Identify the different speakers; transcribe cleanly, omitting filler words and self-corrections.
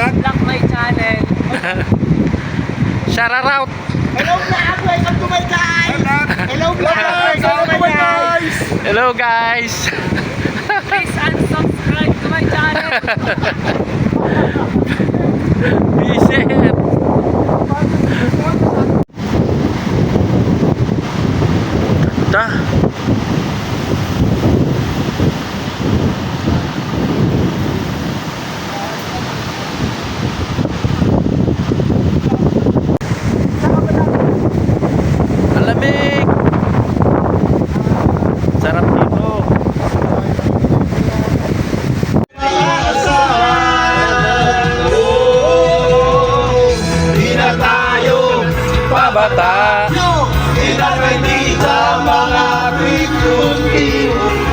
Speaker 1: Please like my channel.
Speaker 2: Shout out.
Speaker 3: Hello vlog! Welcome to my guys! Hello vlog! Welcome to my guys!
Speaker 2: Hello guys.
Speaker 1: Please unsubscribe to my channel.
Speaker 2: Visit. Ta. Ang lamig. Sarap dito.
Speaker 3: Di na tayo
Speaker 2: Pabata.
Speaker 3: Di na kaibigan mga Pilipino.